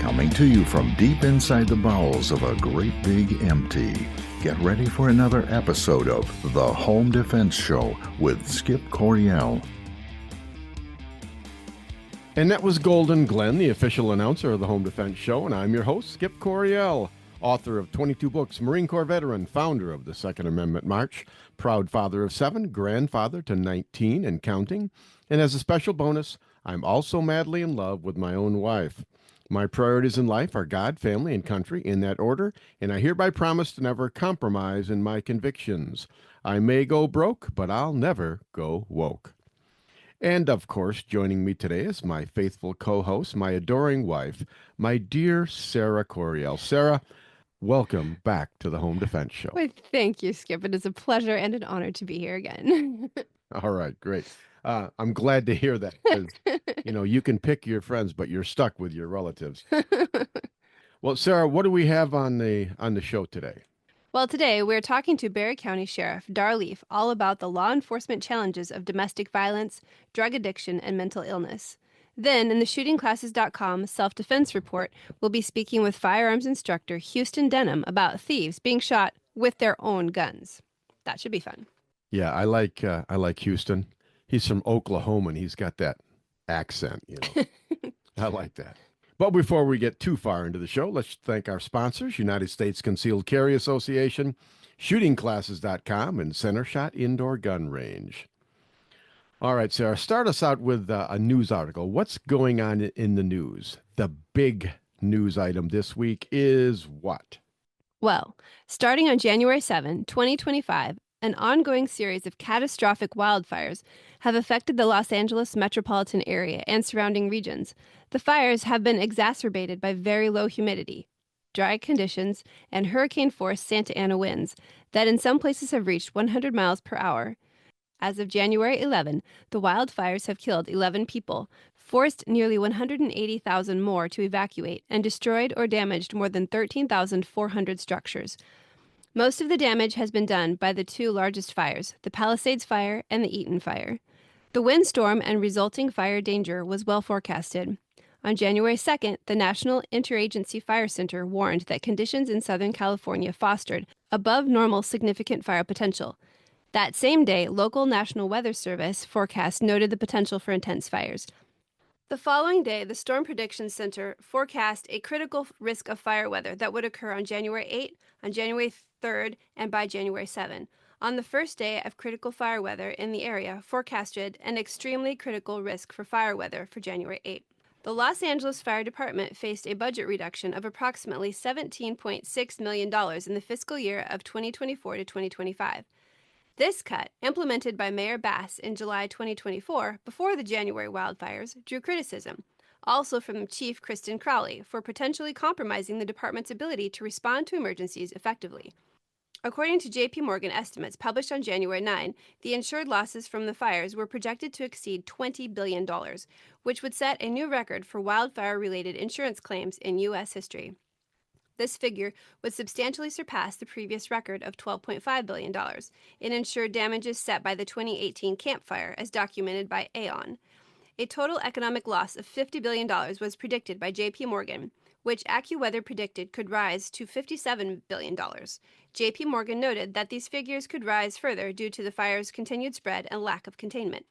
Coming to you from deep inside the bowels of a great big empty. Get ready for another episode of The Home Defense Show with Skip Coryell. And that was Golden Glenn, the official announcer of the Home Defense Show, and I'm your host, Skip Coryell, author of 22 books, Marine Corps veteran, founder of the Second Amendment March, proud father of 7, grandfather to 19 and counting, and as a special bonus, I'm also madly in love with my own wife. My priorities in life are God, family, and country in that order, and I hereby promise to never compromise in my convictions. I may go broke, but I'll never go woke. And, of course, joining me today is my faithful co-host, my adoring wife, my dear Sarah Coryell. Sarah, welcome back to the Home Defense Show. Well, thank you, Skip. It is a pleasure and an honor to be here again. All right, great. I'm glad to hear that, because, you can pick your friends, but you're stuck with your relatives. Well, Sarah, what do we have on the show today? Well, today we're talking to Barry County Sheriff Dar Leaf all about the law enforcement challenges of domestic violence, drug addiction, and mental illness. Then, in the shootingclasses.com self-defense report, we'll be speaking with firearms instructor Houston Denham about thieves being shot with their own guns. That should be fun. Yeah, I like Houston. He's from Oklahoma, and he's got that accent, I like that. But before we get too far into the show, let's thank our sponsors, United States Concealed Carry Association, shootingclasses.com, and Center Shot Indoor Gun Range. All right, Sarah, start us out with a news article. What's going on in the news? The big news item this week is what? Well, starting on January 7, 2025, an ongoing series of catastrophic wildfires have affected the Los Angeles metropolitan area and surrounding regions. The fires have been exacerbated by very low humidity, dry conditions, and hurricane-force Santa Ana winds that in some places have reached 100 miles per hour. As of January 11, the wildfires have killed 11 people, forced nearly 180,000 more to evacuate, and destroyed or damaged more than 13,400 structures. Most of the damage has been done by the two largest fires, the Palisades Fire and the Eaton Fire. The windstorm and resulting fire danger was well forecasted. On January 2nd, the National Interagency Fire Center warned that conditions in Southern California fostered above normal significant fire potential. That same day, local National Weather Service forecast noted the potential for intense fires. The following day, the Storm Prediction Center forecast a critical risk of fire weather that would occur on January 8, on January 3rd, and by January 7. On the first day of critical fire weather in the area, forecasted an extremely critical risk for fire weather for January 8. The Los Angeles Fire Department faced a budget reduction of approximately $17.6 million in the fiscal year of 2024 to 2025. This cut, implemented by Mayor Bass in July 2024, before the January wildfires, drew criticism, also from Chief Kristen Crowley, for potentially compromising the department's ability to respond to emergencies effectively. According to J.P. Morgan estimates published on January 9, the insured losses from the fires were projected to exceed $20 billion, which would set a new record for wildfire-related insurance claims in U.S. history. This figure would substantially surpass the previous record of $12.5 billion in insured damages set by the 2018 Camp Fire, as documented by Aon. A total economic loss of $50 billion was predicted by J.P. Morgan, which AccuWeather predicted could rise to $57 billion. J.P. Morgan noted that these figures could rise further due to the fire's continued spread and lack of containment.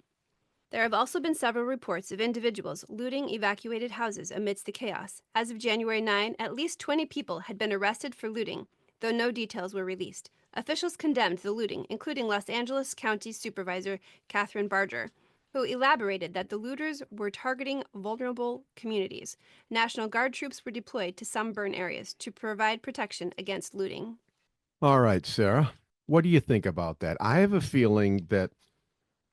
There have also been several reports of individuals looting evacuated houses amidst the chaos. As of January 9, at least 20 people had been arrested for looting, though no details were released. Officials condemned the looting, including Los Angeles County Supervisor Catherine Barger, who elaborated that the looters were targeting vulnerable communities. National Guard troops were deployed to some burn areas to provide protection against looting. All right, Sarah, what do you think about that? I have a feeling that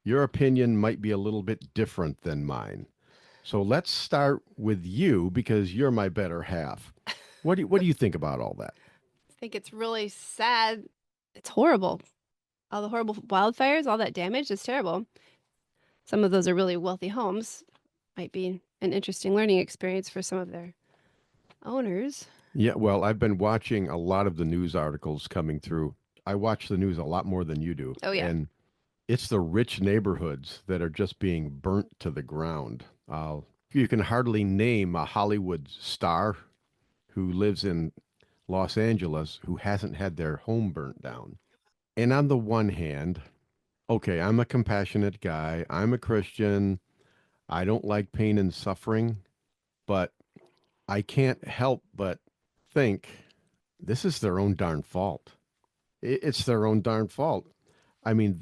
your opinion might be a little bit different than mine. So let's start with you, because you're my better half. What do you think about all that? I think it's really sad. It's horrible. All the horrible wildfires, all that damage, it's terrible. Some of those are really wealthy homes. Might be an interesting learning experience for some of their owners. Yeah, well, I've been watching a lot of the news articles coming through. I watch the news a lot more than you do. Oh, yeah. And it's the rich neighborhoods that are just being burnt to the ground. You can hardly name a Hollywood star who lives in Los Angeles who hasn't had their home burnt down. And on the one hand, okay, I'm a compassionate guy. I'm a Christian. I don't like pain and suffering, but I can't help but think this is their own darn fault. It's their own darn fault. I mean,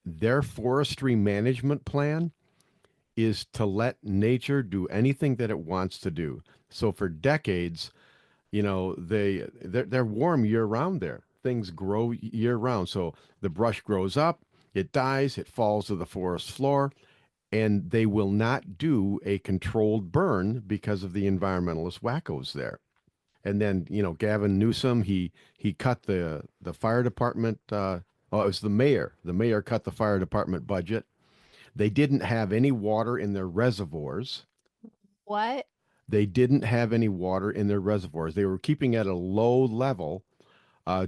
their forestry management plan is to let nature do anything that it wants to do. So for decades, they're warm year round there. Things grow year round. So the brush grows up, it dies, it falls to the forest floor, and they will not do a controlled burn because of the environmentalist wackos there. And then, Gavin Newsom, he cut the fire department. Oh, it was the mayor. The mayor cut the fire department budget. They didn't have any water in their reservoirs. What? They didn't have any water in their reservoirs. They were keeping at a low level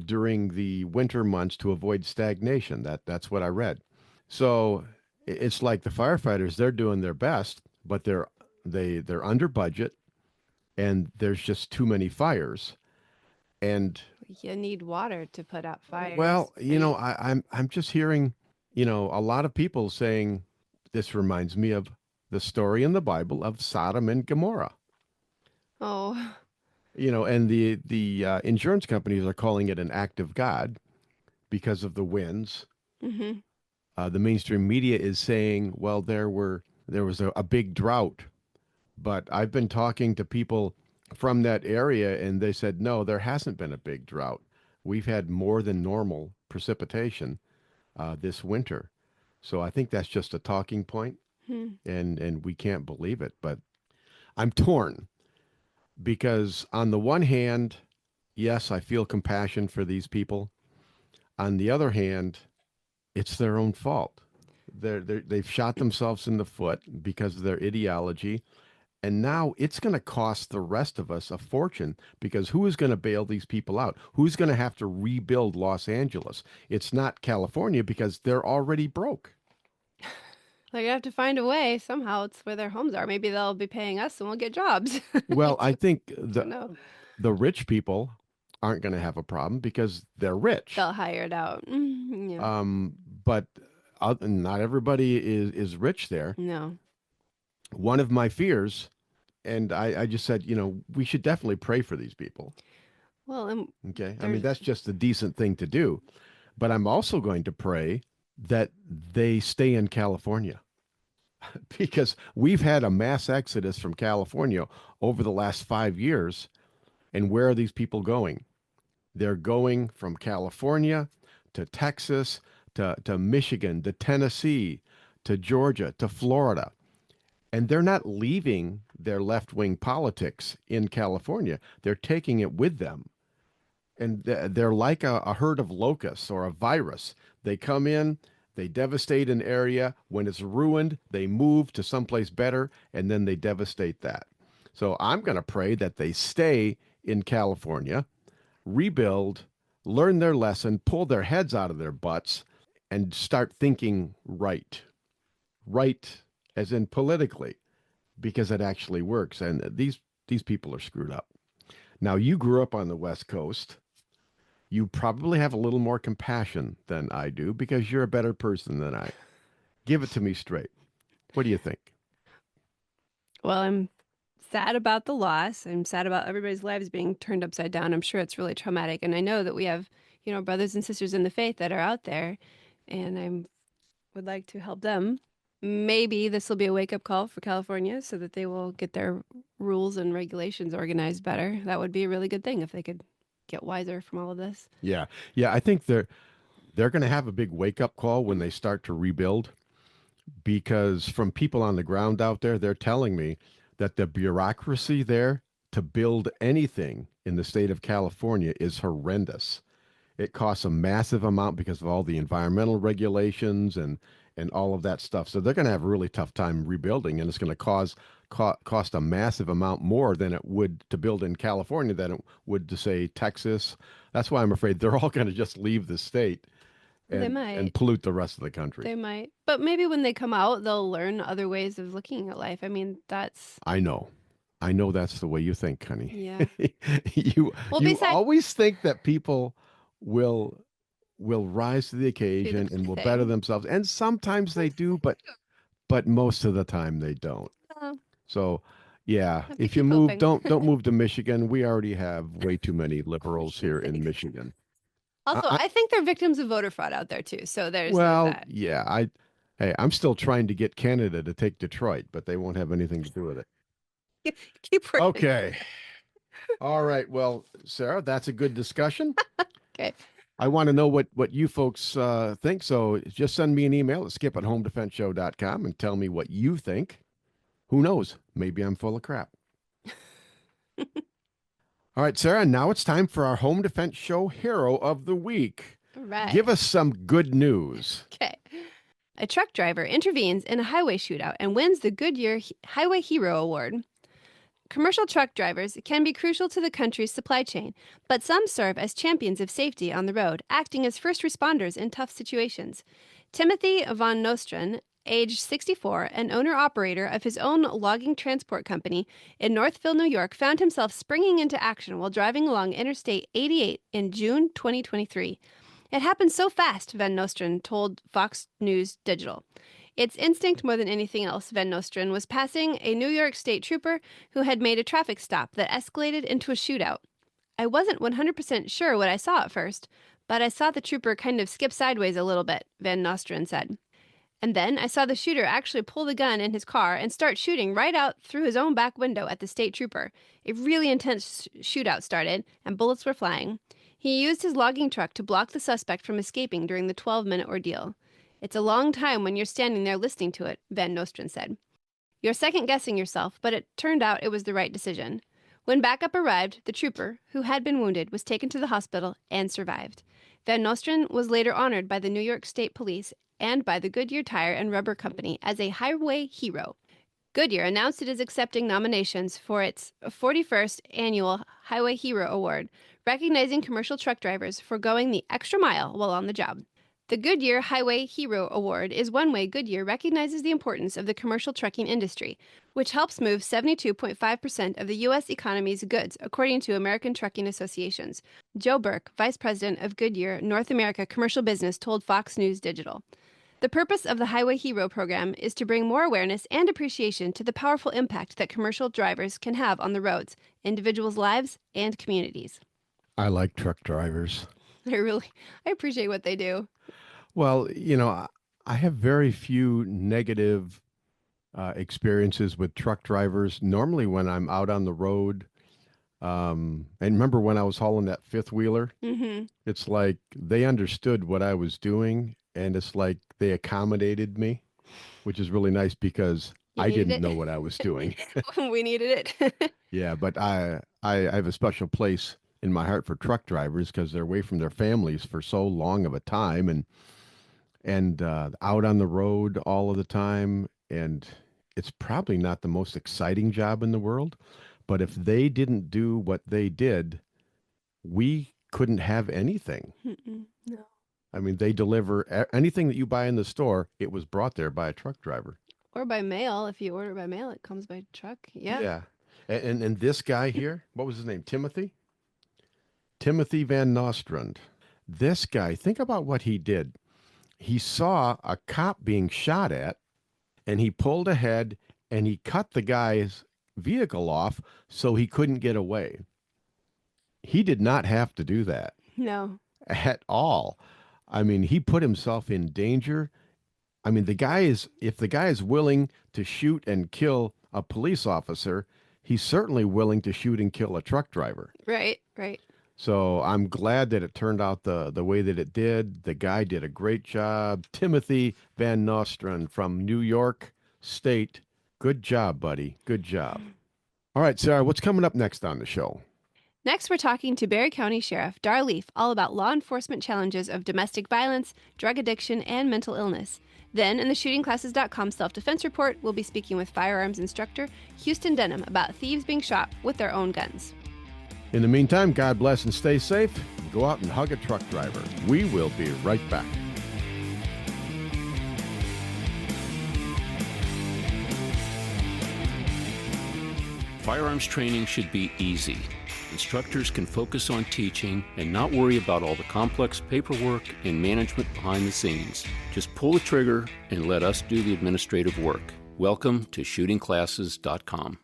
during the winter months to avoid stagnation. That's what I read. So it's like the firefighters, they're doing their best, but they're under budget, and there's just too many fires. And You need water to put out fires. well, I'm just hearing, a lot of people saying this reminds me of the story in the Bible of Sodom and Gomorrah. Oh. And the insurance companies are calling it an act of God because of the winds. Mm-hmm. The mainstream media is saying, well, there was a big drought, but I've been talking to people from that area, and they said, no, there hasn't been a big drought. We've had more than normal precipitation this winter. So I think that's just a talking point, Hmm. and we can't believe it. But I'm torn because on the one hand, yes, I feel compassion for these people. On the other hand, it's their own fault. They've shot themselves in the foot because of their ideology. And now it's going to cost the rest of us a fortune because who is going to bail these people out? Who's going to have to rebuild Los Angeles? It's not California because they're already broke. They're gonna have to find a way somehow. It's where their homes are. Maybe they'll be paying us and we'll get jobs. Well, I think Don't know. the rich people aren't going to have a problem because they're rich. They'll hire it out. Yeah. But not everybody is rich there. No. One of my fears, and I just said, we should definitely pray for these people. Well, and Okay. I mean, there's that's just a decent thing to do. But I'm also going to pray that they stay in California because we've had a mass exodus from California over the last 5 years. And where are these people going? They're going from California to Texas to Michigan to Tennessee to Georgia to Florida. And they're not leaving their left wing politics in California, they're taking it with them. And they're like a herd of locusts or a virus. They come in, they devastate an area. When it's ruined, they move to someplace better, and then they devastate that. So I'm going to pray that they stay in California, rebuild, learn their lesson, pull their heads out of their butts, and start thinking right. Right as in politically, because it actually works. And these people are screwed up. Now, you grew up on the West Coast. You probably have a little more compassion than I do because you're a better person than I. Give it to me straight. What do you think? well, I'm sad about the loss. I'm sad about everybody's lives being turned upside down. I'm sure it's really traumatic. And I know that we have, brothers and sisters in the faith that are out there, and I would like to help them. Maybe this will be a wake-up call for California so that they will get their rules and regulations organized better. That would be a really good thing if they could get wiser from all of this. Yeah. Yeah, I think they're going to have a big wake-up call when they start to rebuild because from people on the ground out there, they're telling me that the bureaucracy there to build anything in the state of California is horrendous. It costs a massive amount because of all the environmental regulations and all of that stuff. So they're going to have a really tough time rebuilding, and it's going to cost a massive amount more than it would to build in California than it would to say Texas. That's why I'm afraid they're all going to just leave the state They and might. pollute the rest of the country. They might. But maybe when they come out, they'll learn other ways of looking at life. I mean, that's I know. I know that's the way you think, honey. Yeah. you Well, you besides, always think that people will rise to the do the occasion and right will better thing. themselves, and sometimes they do, but most of the time they don't. Oh, So, yeah, have to if you keep move, hoping. don't move to Michigan. We already have way too many liberals here in Thanks. Michigan. Also, I, I think they're victims of voter fraud out there too. So there's well, that. yeah, hey, I'm still trying to get Canada to take Detroit, but they won't have anything to do with it. Keep working. Okay. All right. Well, Sarah, that's a good discussion. Okay. I want to know what you folks think. So just send me an email at skip@homedefenseshow.com and tell me what you think. Who knows? Maybe I'm full of crap. All right, Sarah, now it's time for our Home Defense Show Hero of the Week. All right. Give us some good news. Okay. A truck driver intervenes in a highway shootout and wins the Goodyear Highway Hero Award. Commercial truck drivers can be crucial to the country's supply chain, but some serve as champions of safety on the road, acting as first responders in tough situations. Timothy Van Nostran, age 64 and owner-operator of his own logging transport company in Northville, New York, found himself springing into action while driving along Interstate 88 in June 2023. It happened so fast, Van Nostran told Fox News Digital. It's instinct more than anything else, Van Nostran was passing a New York State trooper who had made a traffic stop that escalated into a shootout. I wasn't 100% sure what I saw at first, but I saw the trooper kind of skip sideways a little bit, Van Nostran said. And then I saw the shooter actually pull the gun in his car and start shooting right out through his own back window at the state trooper. A really intense shootout started, and bullets were flying. He used his logging truck to block the suspect from escaping during the 12-minute ordeal. It's a long time when you're standing there listening to it, Van Nostran said. You're second-guessing yourself, but it turned out it was the right decision. When backup arrived, the trooper, who had been wounded, was taken to the hospital and survived. Van Nostran was later honored by the New York State Police and by the Goodyear Tire and Rubber Company as a highway hero. Goodyear announced it is accepting nominations for its 41st annual Highway Hero Award, recognizing commercial truck drivers for going the extra mile while on the job. The Goodyear Highway Hero Award is one way Goodyear recognizes the importance of the commercial trucking industry, which helps move 72.5% of the U.S. economy's goods, according to American Trucking Associations. Joe Burke, Vice President of Goodyear North America Commercial Business, told Fox News Digital. The purpose of the Highway Hero program is to bring more awareness and appreciation to the powerful impact that commercial drivers can have on the roads, individuals' lives, and communities. I like truck drivers. I appreciate what they do. Well, I have very few negative experiences with truck drivers. Normally, when I'm out on the road, and remember when I was hauling that fifth wheeler, it's like they understood what I was doing, and it's like they accommodated me, which is really nice because I didn't know what I was doing. We needed it. Yeah, but I have a special place in my heart for truck drivers because they're away from their families for so long of a time and out on the road all of the time. And it's probably not the most exciting job in the world, but if they didn't do what they did, we couldn't have anything. No. I mean, they deliver anything that you buy in the store. It was brought there by a truck driver. Or by mail. If you order by mail, it comes by truck. Yeah. Yeah. And this guy here, what was his name? Timothy Van Nostrand. This guy, think about what he did. He saw a cop being shot at, and he pulled ahead and he cut the guy's vehicle off so he couldn't get away. He did not have to do that. No. At all. I mean, he put himself in danger. I mean, if the guy is willing to shoot and kill a police officer, he's certainly willing to shoot and kill a truck driver. Right. So I'm glad that it turned out the way that it did. The guy did a great job. Timothy Van Nostrand from New York State. Good job, buddy. Good job. All right, Sarah, what's coming up next on the show? Next, we're talking to Barry County Sheriff Dar Leaf all about law enforcement challenges of domestic violence, drug addiction, and mental illness. Then, in the shootingclasses.com self-defense report, we'll be speaking with firearms instructor Houston Denham about thieves being shot with their own guns. In the meantime, God bless and stay safe. Go out and hug a truck driver. We will be right back. Firearms training should be easy. Instructors can focus on teaching and not worry about all the complex paperwork and management behind the scenes. Just pull the trigger and let us do the administrative work. Welcome to shootingclasses.com.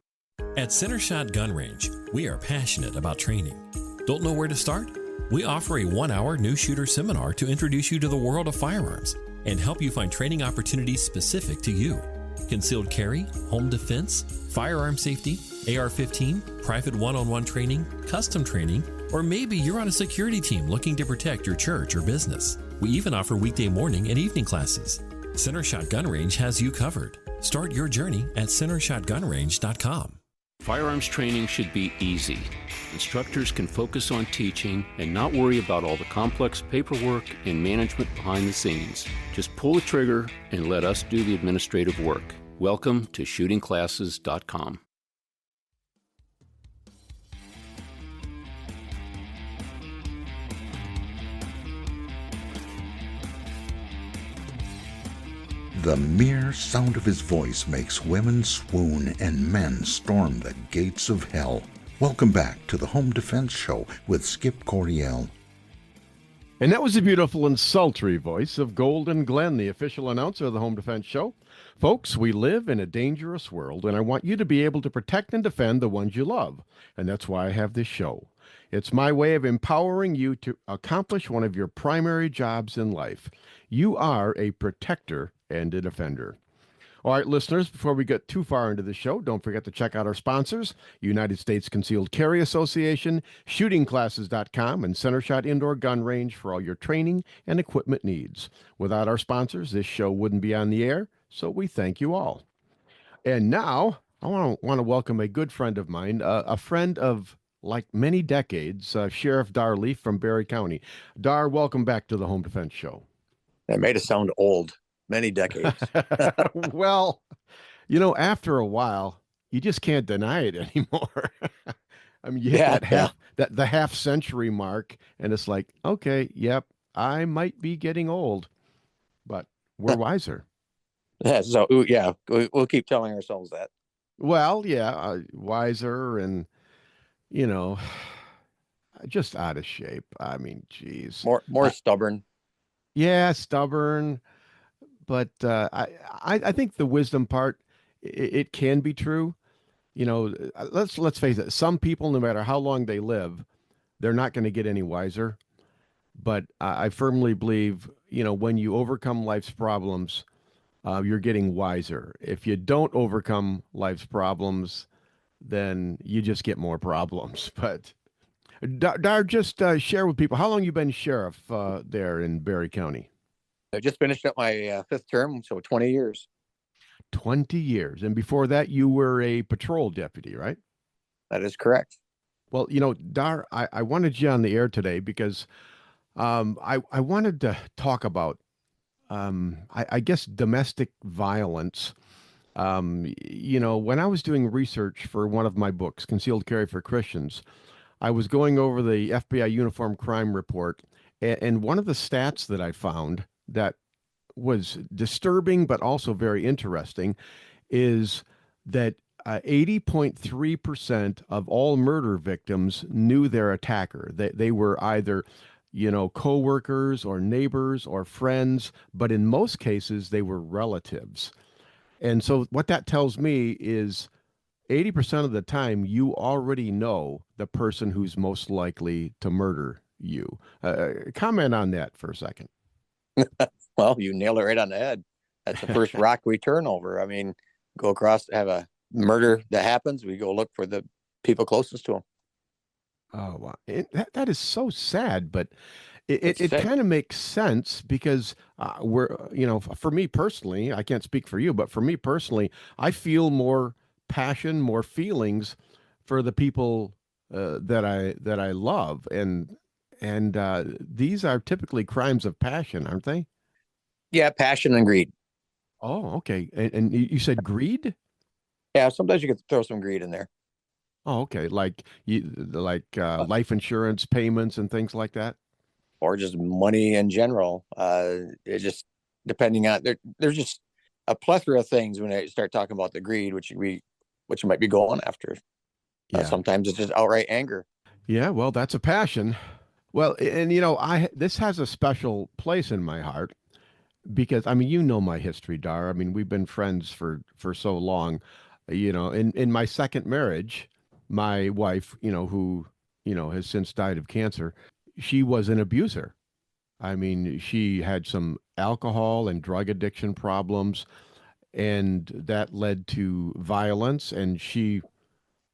At Centershot Gun Range, we are passionate about training. Don't know where to start? We offer a 1-hour new shooter seminar to introduce you to the world of firearms and help you find training opportunities specific to you. Concealed carry, home defense, firearm safety, AR-15, private one-on-one training, custom training, or maybe you're on a security team looking to protect your church or business. We even offer weekday morning and evening classes. Centershot Gun Range has you covered. Start your journey at centershotgunrange.com. Firearms training should be easy. Instructors can focus on teaching and not worry about all the complex paperwork and management behind the scenes. Just pull the trigger and let us do the administrative work. Welcome to shootingclasses.com. The mere sound of his voice makes women swoon and men storm the gates of hell. Welcome back to the Home Defense Show with Skip Coriel. And that was the beautiful and sultry voice of Golden Glenn, the official announcer of the Home Defense Show. Folks, we live in a dangerous world, and I want you to be able to protect and defend the ones you love. And that's why I have this show. It's my way of empowering you to accomplish one of your primary jobs in life. You are a protector and a defender. All right, listeners, before we get too far into the show, don't forget to check out our sponsors, United States Concealed Carry Association, shootingclasses.com, and Centershot Indoor Gun Range for all your training and equipment needs. Without our sponsors, this show wouldn't be on the air, so we thank you all. And now, I want to welcome a good friend of mine, a friend of like many decades, Sheriff Dar Leaf from Barry County. Dar, welcome back to the Home Defense Show. That made it sound old. Many decades. Well, you know, after a while, you just can't deny it anymore. I mean, you hit the half century mark, and it's like, okay, yep, I might be getting old, but we're wiser. Yeah, so yeah, we'll keep telling ourselves that. Well, yeah, wiser and, you know, just out of shape. I mean, geez. More stubborn. Yeah, stubborn. But I think the wisdom part, it can be true. You know, let's face it. Some people, no matter how long they live, they're not going to get any wiser. But I firmly believe, you know, when you overcome life's problems, you're getting wiser. If you don't overcome life's problems, then you just get more problems. But Dar, just share with people, how long you been sheriff there in Barry County? I just finished up my fifth term, so 20 years. 20 years. And before that, you were a patrol deputy, right? That is correct. Well, you know, Dar, I wanted you on the air today because I wanted to talk about, I guess, domestic violence. You know, when I was doing research for one of my books, Concealed Carry for Christians, I was going over the FBI Uniform Crime Report, and one of the stats that I found that was disturbing but also very interesting is that 80.3% of all murder victims knew their attacker. They were either, you know, coworkers or neighbors or friends, but in most cases they were relatives. And so what that tells me is 80% of the time you already know the person who's most likely to murder you. Comment on that for a second. Well, you nailed it right on the head. That's the first rock we turn over. I mean, go across, have a murder that happens, we go look for the people closest to them. Oh, wow. That is so sad, but it kind of makes sense because we're, you know, for me personally, I can't speak for you, but for me personally, I feel more passion, more feelings for the people that I love, and these are typically crimes of passion, aren't they? Yeah, passion and greed. Oh, okay. And you said greed? Yeah, sometimes you can throw some greed in there. Oh, okay. Like life insurance payments and things like that? Or just money in general. It just depending on there's just a plethora of things when I start talking about the greed, which might be going after. Yeah. Sometimes it's just outright anger. Yeah, well, that's a passion. Well, and I this has a special place in my heart because I mean, you know my history, Dar. I mean, we've been friends for so long. In my second marriage, my wife, who, has since died of cancer, she was an abuser. I mean, she had some alcohol and drug addiction problems, and that led to violence, and she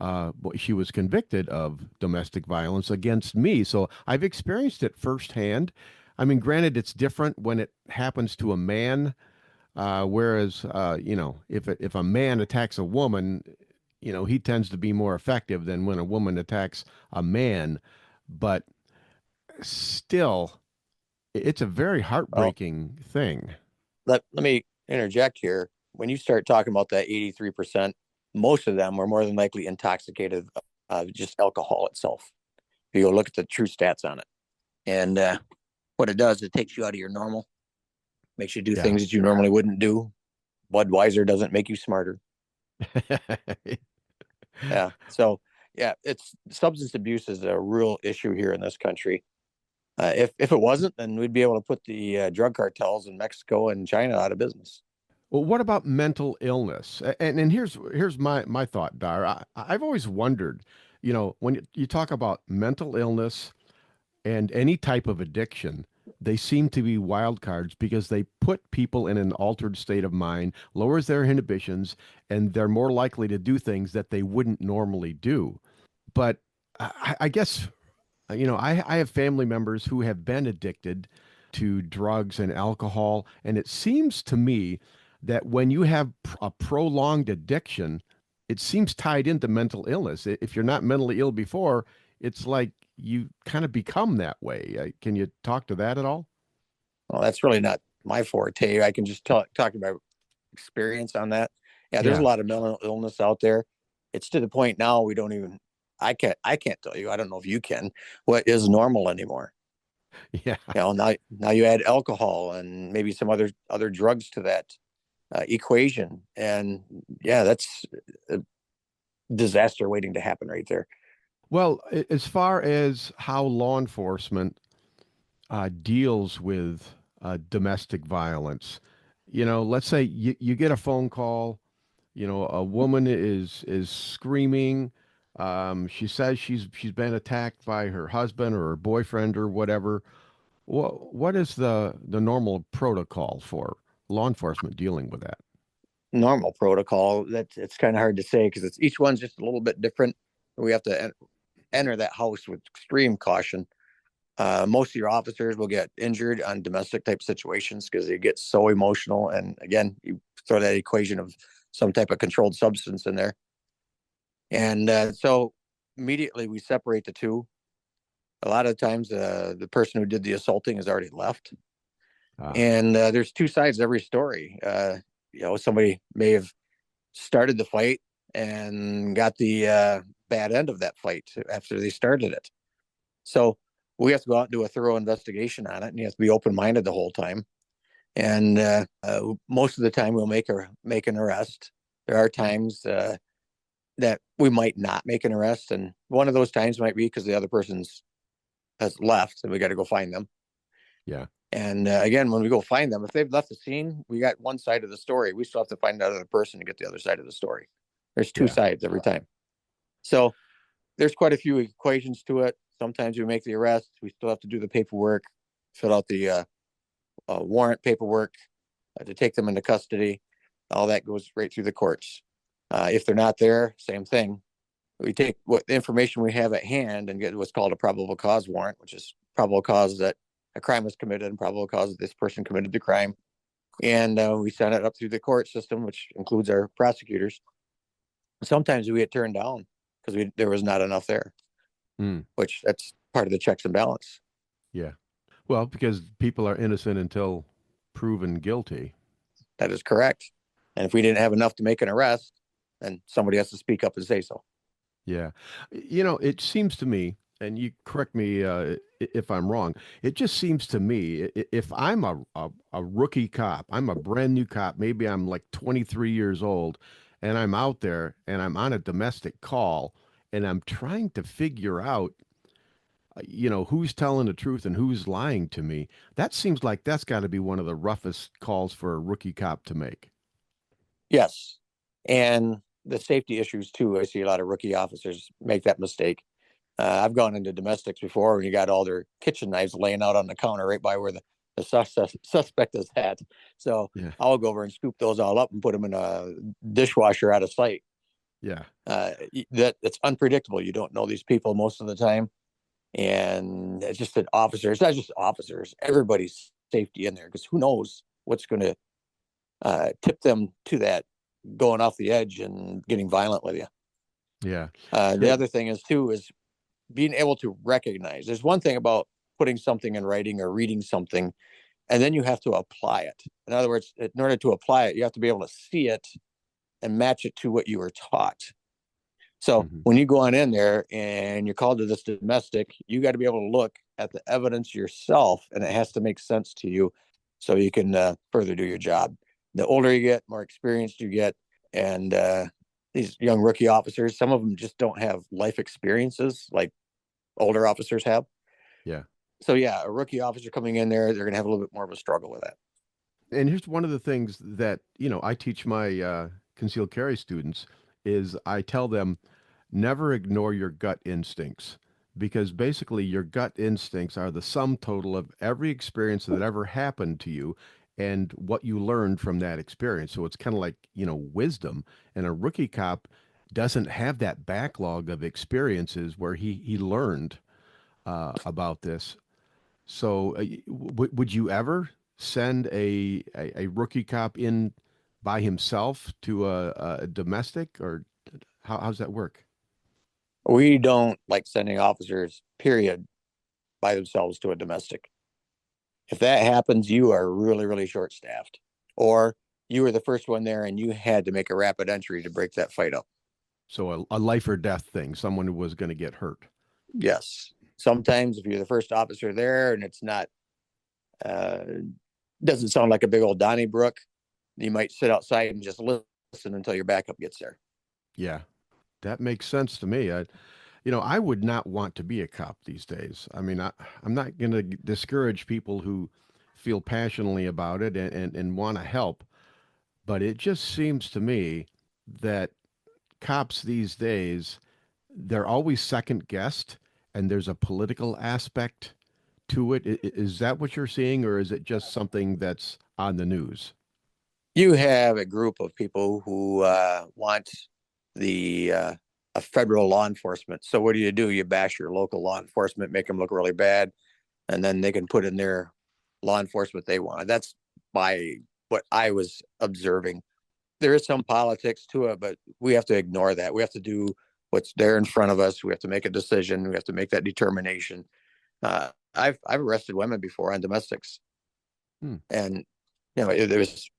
was convicted of domestic violence against me. So I've experienced it firsthand. I mean, granted, it's different when it happens to a man, whereas, if a man attacks a woman, he tends to be more effective than when a woman attacks a man. But still, it's a very Well, heartbreaking thing. let me interject here. When you start talking about that 83%, most of them were more than likely intoxicated of just alcohol itself. If you go look at the true stats on it. And what it does, it takes you out of your normal, makes you do Yeah. things that you normally wouldn't do. Budweiser doesn't make you smarter. Yeah. So, yeah, it's substance abuse is a real issue here in this country. If it wasn't, then we'd be able to put the drug cartels in Mexico and China out of business. Well, what about mental illness? And here's my thought, Dar. I've always wondered, when you talk about mental illness and any type of addiction, they seem to be wild cards because they put people in an altered state of mind, lowers their inhibitions, and they're more likely to do things that they wouldn't normally do. But I guess, I have family members who have been addicted to drugs and alcohol, and it seems to me that when you have a prolonged addiction, it seems tied into mental illness. If you're not mentally ill before, it's like you kind of become that way. Can you talk to that at all? Well, that's really not my forte. I can just talk about experience on that. Yeah, there's a Yeah. lot of mental illness out there. It's to the point now we don't even. I can't tell you. I don't know if you can. What is normal anymore? Yeah. Now you add alcohol and maybe some other drugs to that equation, and yeah, that's a disaster waiting to happen right there. Well, as far as how law enforcement deals with domestic violence, let's say you get a phone call. A woman is screaming. She says she's been attacked by her husband or her boyfriend or whatever. What is the normal protocol for law enforcement dealing with that? Normal protocol. That it's kind of hard to say because it's each one's just a little bit different. We have to enter that house with extreme caution. Most of your officers will get injured on domestic type situations because they get so emotional. And again, you throw that equation of some type of controlled substance in there. And so immediately we separate the two. A lot of times, the person who did the assaulting has already left. Ah, And there's two sides to every story. Somebody may have started the fight and got the bad end of that fight after they started it. So we have to go out and do a thorough investigation on it, and you have to be open minded the whole time. And most of the time, we'll make an arrest. There are times that we might not make an arrest, and one of those times might be because the other person's has left, and we got to go find them. yeah, And again, when we go find them, if they've left the scene, we got one side of the story. We still have to find another person to get the other side of the story. There's two yeah, sides every time. So there's quite a few equations to it. Sometimes we make the arrest. We still have to do the paperwork, fill out the warrant paperwork to take them into custody. All that goes right through the courts. If they're not there, same thing. We take what information we have at hand and get what's called a probable cause warrant, which is probable cause that a crime was committed and probable cause that this person committed the crime. And we send it up through the court system, which includes our prosecutors. Sometimes we get turned down because there was not enough there, mm, which that's part of the checks and balance. yeah. Well, because people are innocent until proven guilty. That is correct. And if we didn't have enough to make an arrest, then somebody has to speak up and say so. Yeah. It seems to me, and you correct me if I'm wrong, it just seems to me if I'm a rookie cop, I'm a brand new cop, maybe I'm like 23 years old, and I'm out there and I'm on a domestic call, and I'm trying to figure out, who's telling the truth and who's lying to me. That seems like that's got to be one of the roughest calls for a rookie cop to make. Yes. And the safety issues too. I see a lot of rookie officers make that mistake. I've gone into domestics before when you got all their kitchen knives laying out on the counter right by where the suspect is at. So Yeah. I'll go over and scoop those all up and put them in a dishwasher out of sight. Yeah. It's unpredictable. You don't know these people most of the time. And it's just that officers, not just officers, everybody's safety in there, because who knows what's going to tip them to that going off the edge and getting violent with you. Yeah. The other thing is being able to recognize. There's one thing about putting something in writing or reading something, and then you have to apply it. In other words, in order to apply it, you have to be able to see it and match it to what you were taught. So when you go on in there and you're called to this domestic, you got to be able to look at the evidence yourself, and it has to make sense to you so you can further do your job. The older you get, more experienced you get. And these young rookie officers, some of them just don't have life experiences like older officers have. Yeah. So yeah, a rookie officer coming in there, they're going to have a little bit more of a struggle with that. And here's one of the things that, I teach my concealed carry students is I tell them, never ignore your gut instincts, because basically your gut instincts are the sum total of every experience that ever happened to you and what you learned from that experience. So it's kind of like, wisdom. And a rookie cop doesn't have that backlog of experiences where he learned about this. So would you ever send a rookie cop in by himself to a domestic, or how's that work? We don't like sending officers, period, by themselves to a domestic. If that happens, you are really, really short staffed, or you were the first one there and you had to make a rapid entry to break that fight up. So a life or death thing, someone who was going to get hurt. Yes. Sometimes if you're the first officer there and it's not, uh, doesn't sound like a big old Donnybrook, you might sit outside and just listen until your backup gets there. Yeah, that makes sense to me. I would not want to be a cop these days. I mean, I'm not going to discourage people who feel passionately about it and want to help, but it just seems to me that cops these days, they're always second guessed, and there's a political aspect to it. Is that what you're seeing, or is it just something that's on the news? You have a group of people who want the a federal law enforcement. So what do? You bash your local law enforcement, make them look really bad, and then they can put in their law enforcement they want. That's by what I was observing. There is some politics to it, but we have to ignore that. We have to do what's there in front of us. We have to make a decision. We have to make that determination. I've arrested women before on domestics, and it was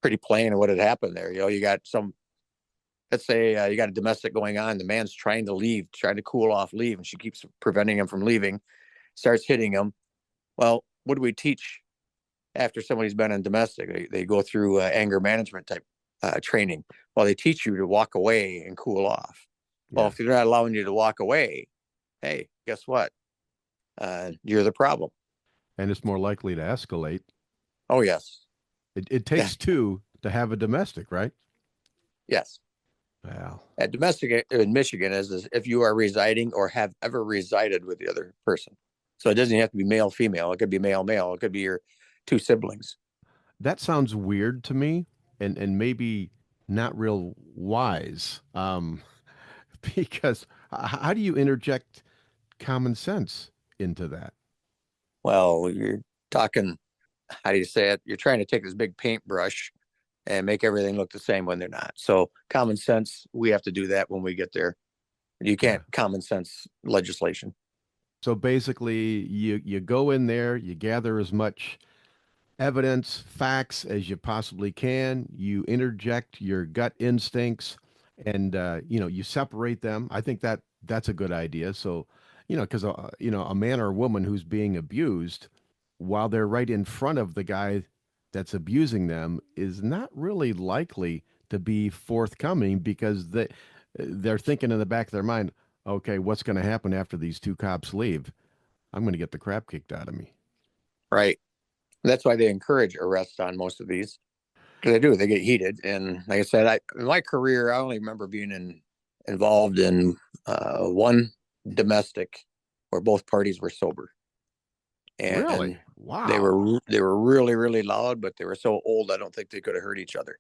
pretty plain what had happened there. You got let's say you got a domestic going on. The man's trying to leave, trying to cool off, leave, and she keeps preventing him from leaving, starts hitting him. Well, what do we teach after somebody's been in domestic? They go through anger management type training. Well, they teach you to walk away and cool off. Well, if they're not allowing you to walk away, hey, guess what? You're the problem. And it's more likely to escalate. Oh, yes. It takes two to have a domestic, right? Yes. Wow. At domestic in Michigan is if you are residing or have ever resided with the other person. So it doesn't have to be male, female. It could be male, male. It could be your two siblings. That sounds weird to me, and maybe not real wise. Because how do you interject common sense into that? Well, you're talking, how do you say it? You're trying to take this big paintbrush and make everything look the same when they're not. So common sense, we have to do that when we get there. You can't common sense legislation. So basically, you go in there, you gather as much evidence, facts as you possibly can. You interject your gut instincts, and you separate them. I think that's a good idea. So, because a man or a woman who's being abused, while they're right in front of the guy that's abusing them, is not really likely to be forthcoming because they're thinking in the back of their mind, okay, what's going to happen after these two cops leave? I'm going to get the crap kicked out of me. Right. That's why they encourage arrests on most of these, because they get heated. And like I said, in my career, I only remember being involved in one domestic where both parties were sober, and Really? Wow. they were really really loud, but they were so old I don't think they could have hurt each other.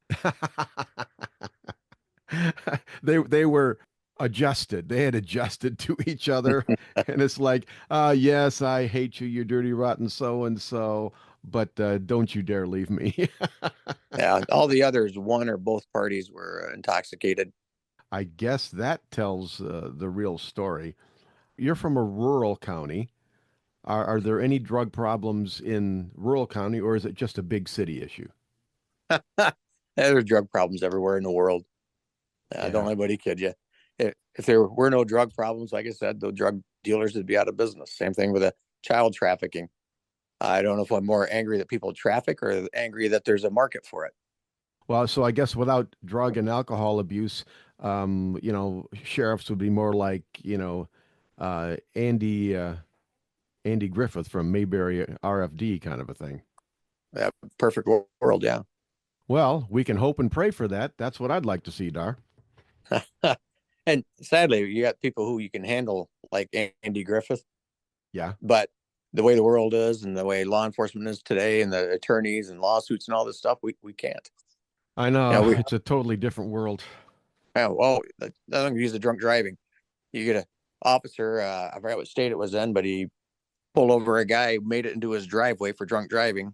They were adjusted. They had adjusted to each other, and it's like, yes, I hate you, you dirty rotten so and so, but don't you dare leave me. Yeah, all the others, one or both parties were intoxicated. I guess that tells the real story. You're from a rural county. Are there any drug problems in rural county, or is it just a big city issue? There's drug problems everywhere in the world. Don't Yeah. let anybody kid you. If there were no drug problems, like I said, the drug dealers would be out of business. Same thing with the child trafficking. I don't know if I'm more angry that people traffic or angry that there's a market for it. Well, so I guess without drug and alcohol abuse, sheriffs would be more like, Andy Griffith from Mayberry RFD kind of a thing. Yeah, perfect world, yeah. Well, we can hope and pray for that. That's what I'd like to see, Dar. And sadly, you got people who you can handle, like Andy Griffith, Yeah, but the way the world is and the way law enforcement is today and the attorneys and lawsuits and all this stuff, we can't. I You know, know. we It's a totally different world. well, I don't use the drunk driving. You get a officer, I forgot what state it was in, but he pulled over a guy, made it into his driveway for drunk driving.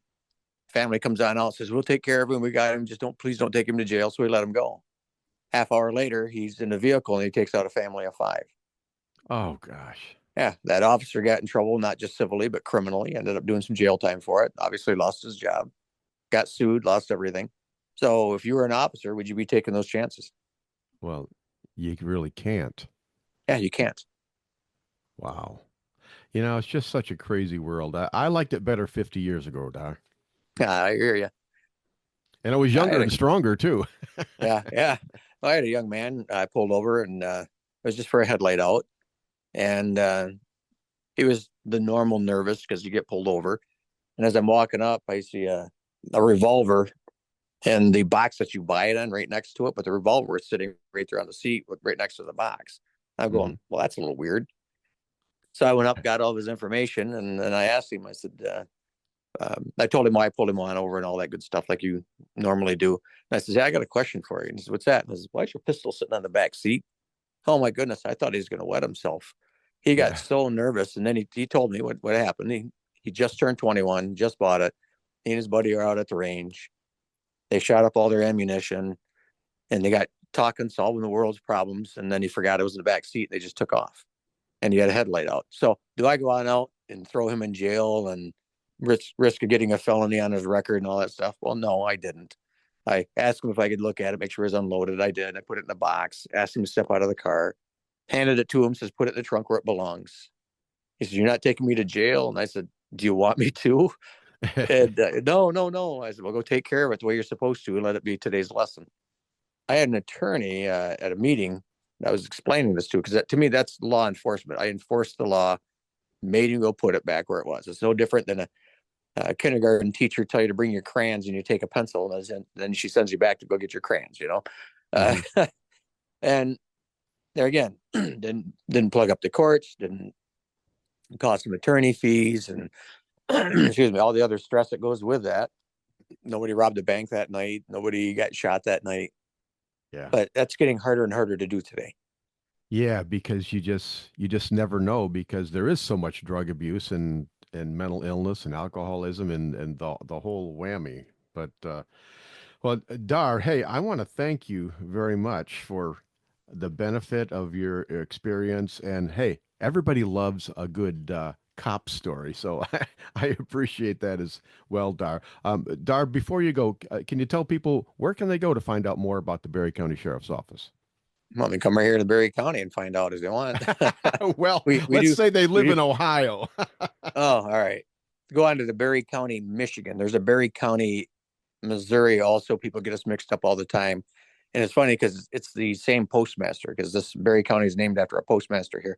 Family comes on out, says, "We'll take care of him. We got him. Just please don't take him to jail." So we let him go. Half hour later, he's in a vehicle and he takes out a family of 5. Oh, gosh. Yeah, that officer got in trouble, not just civilly, but criminally. Ended up doing some jail time for it. Obviously lost his job, got sued, lost everything. So if you were an officer, would you be taking those chances? Well, you really can't. Yeah, you can't. Wow. It's just such a crazy world. I liked it better 50 years ago, Dar. I hear you. And I was younger and stronger, too. Yeah. Well, I had a young man I pulled over and it was just for a headlight out. And he was the normal nervous because you get pulled over. And as I'm walking up, I see a revolver and the box that you buy it in right next to it, but the revolver is sitting right there on the seat, right next to the box. I'm going, Mhm. well, that's a little weird. So I went up, got all of his information, and then I asked him. I said, I told him why I pulled him on over and all that good stuff, like you normally do. And I said, "Yeah, I got a question for you." And he said, "What's that?" And I said, "Why's your pistol sitting on the back seat?" Oh my goodness! I thought he was going to wet himself. He got Yeah. so nervous, and then he told me what happened. He just turned 21, just bought it. He and his buddy are out at the range. They shot up all their ammunition, and they got talking, solving the world's problems. And then he forgot it was in the back seat. They just took off, and he had a headlight out. So do I go on out and throw him in jail and risk of getting a felony on his record and all that stuff? Well, no, I didn't. I asked him if I could look at it, make sure it was unloaded. I did. I put it in a box, asked him to step out of the car, handed it to him, says, "Put it in the trunk where it belongs." He said, "You're not taking me to jail?" And I said, "Do you want me to?" And no, no, no. I said, "Well, go take care of it the way you're supposed to and let it be today's lesson." I had an attorney at a meeting that I was explaining this to, because to me, that's law enforcement. I enforced the law, made him go put it back where it was. It's no different than a kindergarten teacher tell you to bring your crayons and you take a pencil and then she sends you back to go get your crayons. Uh, Mhm. and there again, didn't plug up the courts, didn't cost him attorney fees and excuse me, all the other stress that goes with that. Nobody robbed a bank that night. Nobody got shot that night. Yeah. But that's getting harder and harder to do today. Yeah, because you just never know, because there is so much drug abuse and mental illness and alcoholism and the whole whammy. But well, Dar, hey, I want to thank you very much for the benefit of your experience. And hey, everybody loves a good cop story, so I appreciate that as well, Dar. Dar, before you go, can you tell people where can they go to find out more about the Berry County Sheriff's Office? Well, they come right here to Berry County and find out as they want. Well, we let's do say they we live do. in Ohio. Oh, all right. Go on to the Berry County, Michigan. There's a Berry County, Missouri. Also, people get us mixed up all the time. And it's funny because it's the same postmaster, because this Berry County is named after a postmaster here.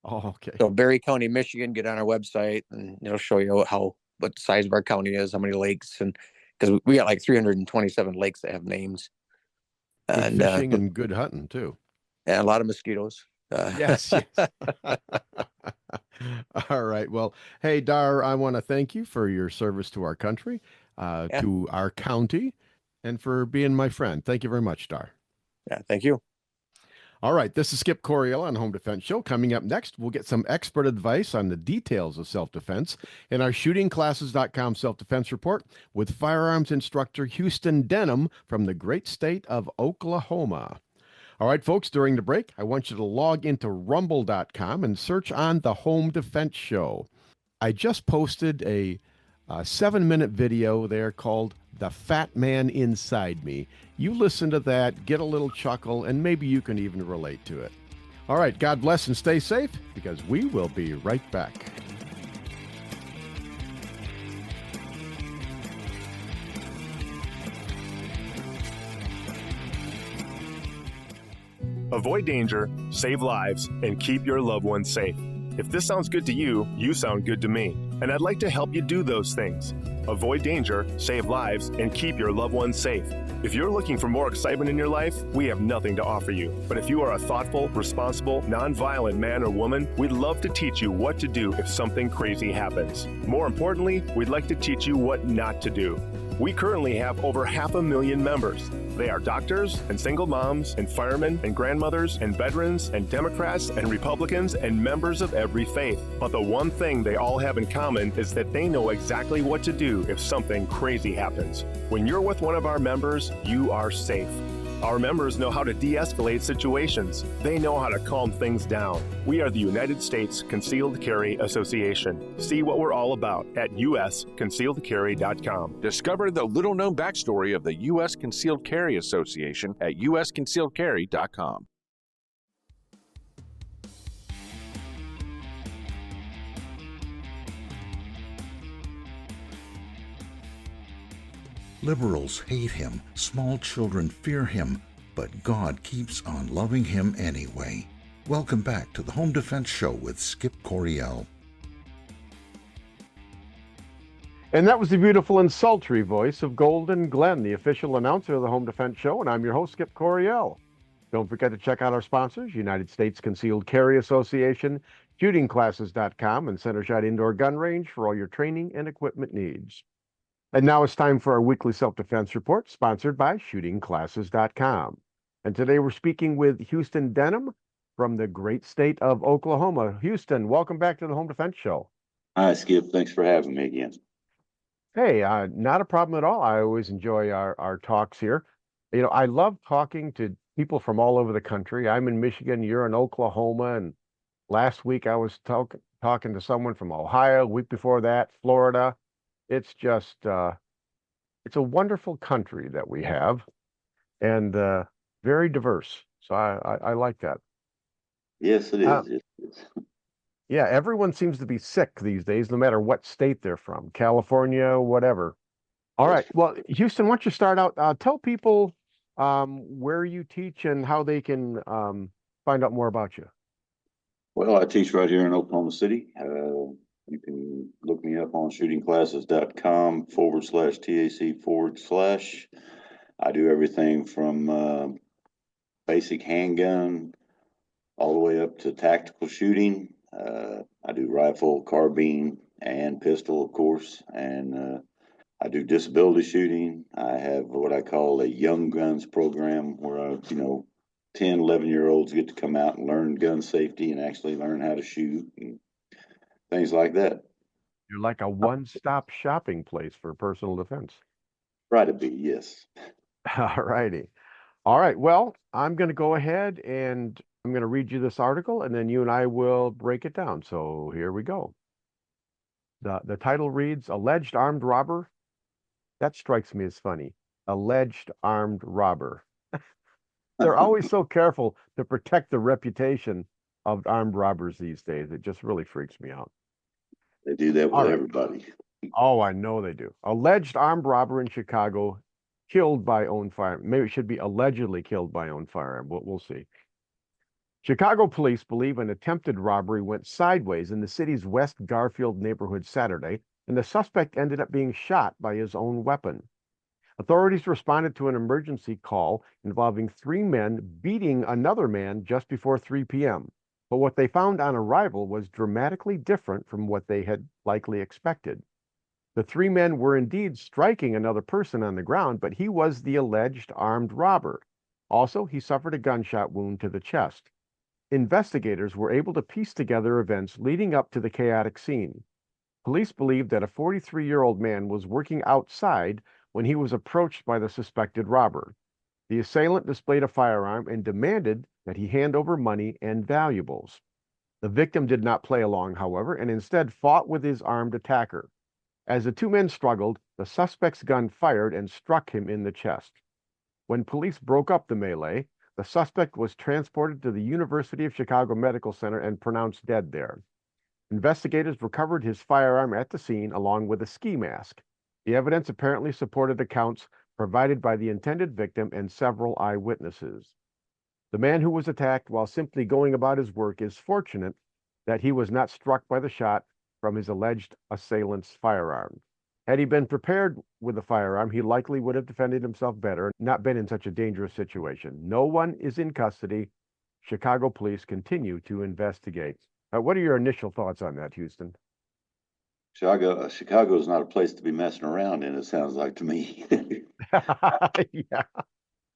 Oh, okay. So Berry County, Michigan, get on our website and it'll show you what the size of our county is, how many lakes, and because we got like 327 lakes that have names. Good And fishing and good hunting too. and a lot of mosquitoes. Yes, yes. All right. Well, hey, Dar, I want to thank you for your service to our country, Yeah. to our county, and for being my friend. Thank you very much, Dar. Yeah, thank you. All right, this is Skip Coriel on Home Defense Show. Coming up next, we'll get some expert advice on the details of self-defense in our shootingclasses.com self-defense report with firearms instructor Houston Denham from the great state of Oklahoma. All right, folks, during the break, I want you to log into rumble.com and search on the Home Defense Show. I just posted a 7-minute video there called The Fat Man Inside Me. You listen to that, get a little chuckle, and maybe you can even relate to it. All right, God bless and stay safe, because we will be right back. Avoid danger, save lives, and keep your loved ones safe. If this sounds good to you, you sound good to me, and I'd like to help you do those things. Avoid danger, save lives, and keep your loved ones safe. If you're looking for more excitement in your life, we have nothing to offer you. But if you are a thoughtful, responsible, nonviolent man or woman, we'd love to teach you what to do if something crazy happens. More importantly, we'd like to teach you what not to do. We currently have over 500,000 members. They are doctors and single moms and firemen and grandmothers and veterans and Democrats and Republicans and members of every faith. But the one thing they all have in common is that they know exactly what to do if something crazy happens. When you're with one of our members, you are safe. Our members know how to de-escalate situations. They know how to calm things down. We are the United States Concealed Carry Association. See what we're all about at usconcealedcarry.com. Discover the little-known backstory of the U.S. Concealed Carry Association at usconcealedcarry.com. Liberals hate him, small children fear him, but God keeps on loving him anyway. Welcome back to the Home Defense Show with Skip Coriel. And that was the beautiful and sultry voice of Golden Glenn, the official announcer of the Home Defense Show, and I'm your host, Skip Coriel. Don't forget to check out our sponsors, United States Concealed Carry Association, shootingclasses.com, and Center Shot Indoor Gun Range for all your training and equipment needs. And now it's time for our weekly self-defense report, sponsored by shootingclasses.com. And today we're speaking with Houston Denham from the great state of Oklahoma. Houston, welcome back to the Home Defense Show. Hi, Skip. Thanks for having me again. Hey, not a problem at all. I always enjoy our talks here. You know, I love talking to people from all over the country. I'm in Michigan, you're in Oklahoma, and last week I was talking to someone from Ohio, week before that, Florida. It's just, it's a wonderful country that we have, and very diverse. So I like that. Yes, it is. It is. Yeah, everyone seems to be sick these days, no matter what state they're from, California, whatever. All right. Well, Houston, why don't you start out? Tell people where you teach and how they can find out more about you. Well, I teach right here in Oklahoma City. You can look me up on shootingclasses.com/TAC/. I do everything from basic handgun all the way up to tactical shooting. I do rifle, carbine, and pistol, of course. And I do disability shooting. I have what I call a young guns program where 10, 11-year-olds get to come out and learn gun safety and actually learn how to shoot and things like that. You're like a one-stop shopping place for personal defense. Try to be, yes. All righty. All right. Well, I'm going to go ahead and I'm going to read you this article, and then you and I will break it down. So here we go. The title reads, Alleged Armed Robber. That strikes me as funny. Alleged armed robber. They're always so careful to protect the reputation of armed robbers these days. It just really freaks me out. They do that with everybody. Oh, I know they do. Alleged armed robber in Chicago killed by own firearm. Maybe it should be allegedly killed by own firearm. We'll see. Chicago police believe an attempted robbery went sideways in the city's West Garfield neighborhood Saturday, and the suspect ended up being shot by his own weapon. Authorities responded to an emergency call involving 3 men beating another man just before 3 p.m. But what they found on arrival was dramatically different from what they had likely expected. The 3 men were indeed striking another person on the ground, but he was the alleged armed robber. Also, he suffered a gunshot wound to the chest. Investigators were able to piece together events leading up to the chaotic scene. Police believe that a 43-year-old man was working outside when he was approached by the suspected robber. The assailant displayed a firearm and demanded that he hand over money and valuables. The victim did not play along, however, and instead fought with his armed attacker. As the 2 men struggled, the suspect's gun fired and struck him in the chest. When police broke up the melee, the suspect was transported to the University of Chicago Medical Center and pronounced dead there. Investigators recovered his firearm at the scene along with a ski mask. The evidence apparently supported accounts provided by the intended victim and several eyewitnesses. The man who was attacked while simply going about his work is fortunate that he was not struck by the shot from his alleged assailant's firearm. Had he been prepared with a firearm, he likely would have defended himself better and not been in such a dangerous situation. No one is in custody. Chicago police continue to investigate. What are your initial thoughts on that, Houston? Chicago is not a place to be messing around in, it sounds like to me. Yeah.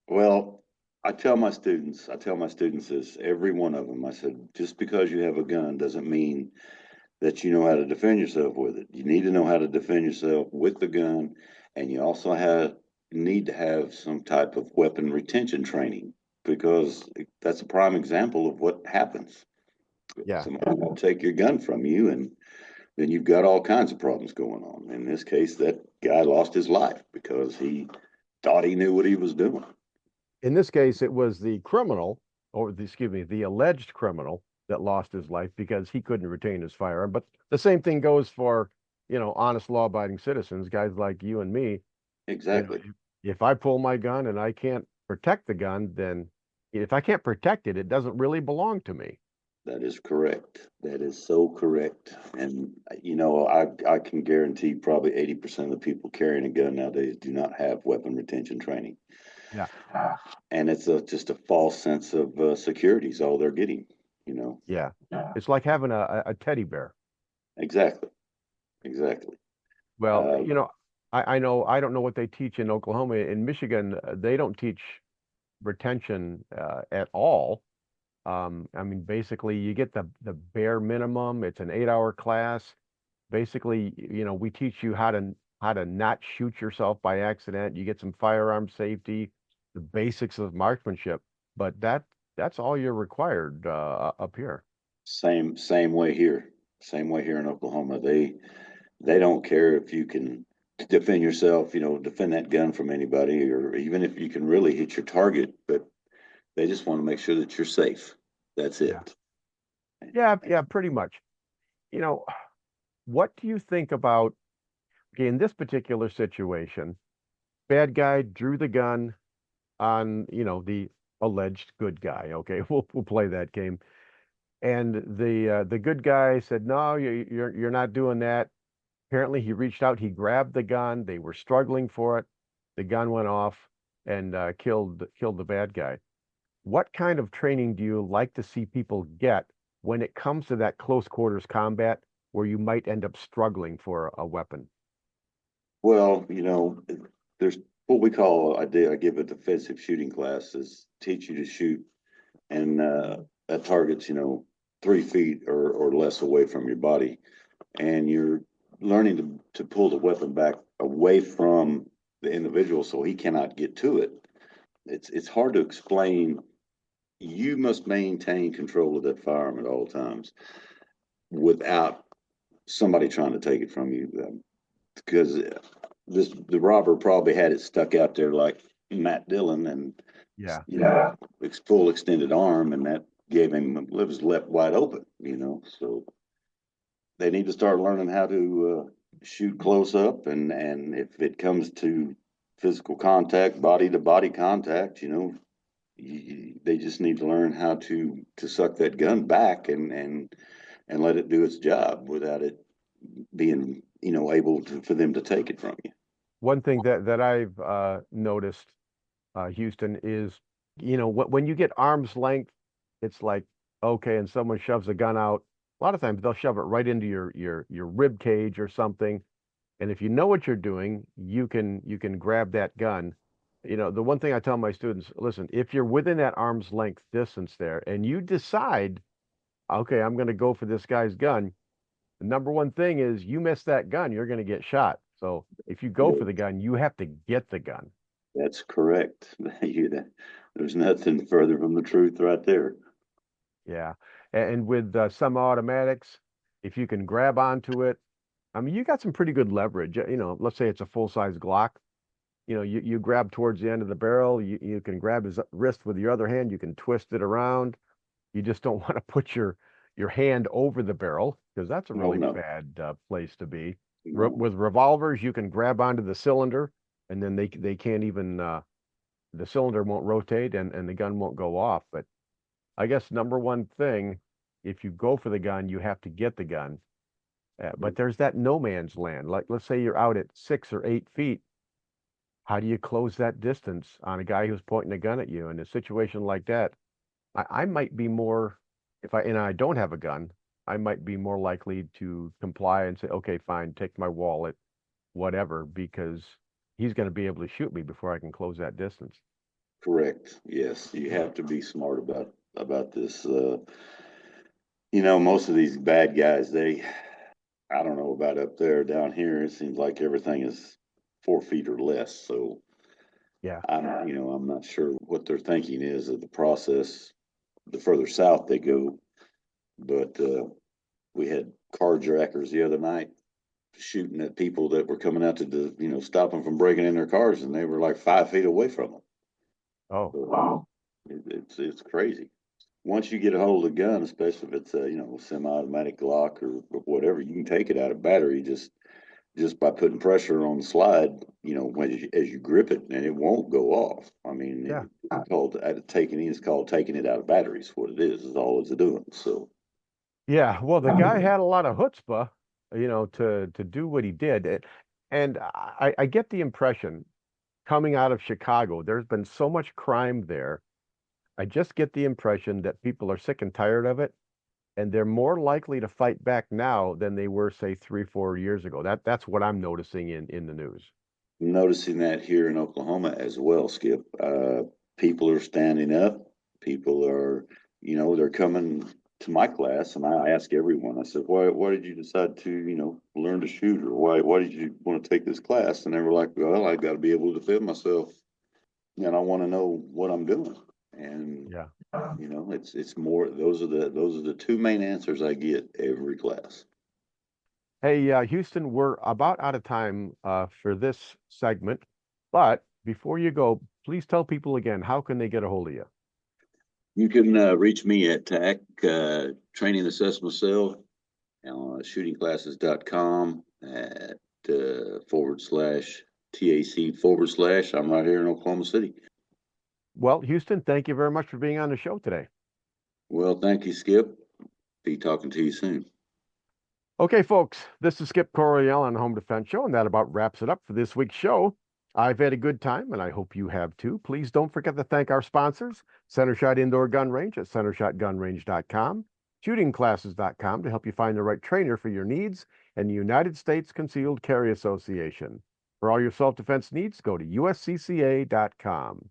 Well, I tell my students this, every one of them. I said, just because you have a gun doesn't mean that you know how to defend yourself with it. You need to know how to defend yourself with the gun, and you also need to have some type of weapon retention training, because that's a prime example of what happens. Yeah. Somebody will take your gun from you, and then you've got all kinds of problems going on. In this case, that guy lost his life because he thought he knew what he was doing. In this case, it was the criminal, the alleged criminal that lost his life because he couldn't retain his firearm. But the same thing goes for, honest law-abiding citizens, guys like you and me. Exactly. If I pull my gun and I can't protect the gun, then if I can't protect it, it doesn't really belong to me. That is correct. That is so correct. And, I can guarantee probably 80% of the people carrying a gun nowadays do not have weapon retention training. Yeah. And it's just a false sense of security is all they're getting, Yeah. It's like having a teddy bear. Exactly. Well, I know, I don't know what they teach in Oklahoma. In Michigan, they don't teach retention at all. Basically, you get the bare minimum. It's an 8-hour class. Basically, we teach you how to not shoot yourself by accident. You get some firearm safety, the basics of marksmanship, but that's all you're required up here. Same way here. Same way here in Oklahoma. They don't care if you can defend yourself, defend that gun from anybody, or even if you can really hit your target, but they just want to make sure that you're safe. That's it. Yeah, pretty much. What do you think about, okay, in this particular situation, bad guy drew the gun on, the alleged good guy. Okay, we'll play that game. And the good guy said, "No, you're not doing that." Apparently, he reached out, he grabbed the gun. They were struggling for it. The gun went off and killed the bad guy. What kind of training do you like to see people get when it comes to that close quarters combat where you might end up struggling for a weapon? Well, there's what we call, I give a defensive shooting class, is teach you to shoot, and that target's 3 feet or less away from your body, and you're learning to pull the weapon back away from the individual so he cannot get to it. It's hard to explain. You must maintain control of that firearm at all times without somebody trying to take it from you, because the robber probably had it stuck out there like Matt Dillon, and it's full extended arm, and that gave him his left wide open. So they need to start learning how to shoot close up, and if it comes to physical contact, body to body contact, they just need to learn how to suck that gun back and let it do its job without it being, able for them to take it from you. One thing that I've noticed, Houston, is, when you get arm's length, it's like, okay, and someone shoves a gun out. A lot of times they'll shove it right into your rib cage or something. And if you know what you're doing, you can grab that gun. The one thing I tell my students, listen, if you're within that arm's length distance there and you decide, okay, I'm going to go for this guy's gun, the number one thing is you miss that gun, you're going to get shot. So if you go for the gun, you have to get the gun. That's correct. There's nothing further from the truth right there. Yeah. And with semi-automatics, if you can grab onto it, I mean, you got some pretty good leverage. Let's say it's a full-size Glock. You grab towards the end of the barrel. You can grab his wrist with your other hand. You can twist it around. You just don't want to put your hand over the barrel because that's a really bad place to be. With revolvers, you can grab onto the cylinder, and then they can't even the cylinder won't rotate and the gun won't go off. But I guess number one thing, if you go for the gun, you have to get the gun. But there's that no man's land. Like, let's say you're out at 6 or 8 feet. How do you close that distance on a guy who's pointing a gun at you? In a situation like that, I might be more, if I don't have a gun, I might be more likely to comply and say, okay, fine, take my wallet, whatever, because he's going to be able to shoot me before I can close that distance. Correct. Yes, you have to be smart about this. Most of these bad guys, I don't know about up there. Down here, it seems like everything is 4 feet or less. So yeah, I'm not sure what their thinking is of the process. The further south they go, but we had carjackers the other night shooting at people that were coming out to stop them from breaking in their cars, and they were like 5 feet away from them. Oh, so, wow! It's crazy. Once you get a hold of the gun, especially if it's a semi-automatic Glock or whatever, you can take it out of battery just by putting pressure on the slide. As you grip it, and it won't go off. I mean, yeah. It's called taking it out of batteries. What it is all it's doing. So yeah, well, the guy had a lot of chutzpah, to do what he did, and I get the impression coming out of Chicago, there's been so much crime there. I just get the impression that people are sick and tired of it, and they're more likely to fight back now than they were, say, 3-4 years ago. That's what I'm noticing in the news. Noticing that here in Oklahoma as well, Skip. People are standing up. People are, they're coming to my class, and I ask everyone. I said, "Why did you decide to, learn to shoot, or why did you want to take this class?" And they were like, "Well, I got to be able to defend myself, and I want to know what I'm doing." And yeah, it's more. Those are the two main answers I get every class. Hey, Houston, we're about out of time for this segment, but before you go, please tell people again, how can they get a hold of you? You can reach me at TAC Training Assessment Cell on shootingclasses.com at /TAC/ I'm right here in Oklahoma City. Well, Houston, thank you very much for being on the show today. Well, thank you, Skip. Be talking to you soon. Okay, folks, this is Skip Coryell on the Home Defense Show, and that about wraps it up for this week's show. I've had a good time, and I hope you have too. Please don't forget to thank our sponsors, Center Shot Indoor Gun Range at centershotgunrange.com, shootingclasses.com to help you find the right trainer for your needs, and the United States Concealed Carry Association. For all your self-defense needs, go to uscca.com.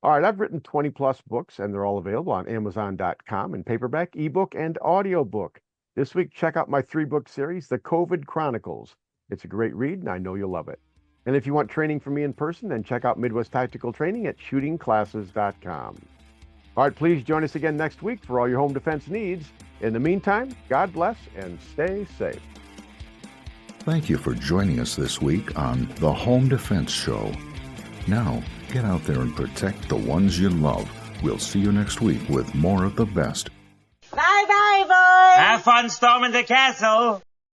All right, I've written 20-plus books, and they're all available on Amazon.com in paperback, ebook, and audiobook. This week, check out my 3-book series, The COVID Chronicles. It's a great read, and I know you'll love it. And if you want training from me in person, then check out Midwest Tactical Training at shootingclasses.com. All right, please join us again next week for all your home defense needs. In the meantime, God bless and stay safe. Thank you for joining us this week on The Home Defense Show. Now, get out there and protect the ones you love. We'll see you next week with more of the best. Bye-bye, boys! Have fun storming the castle!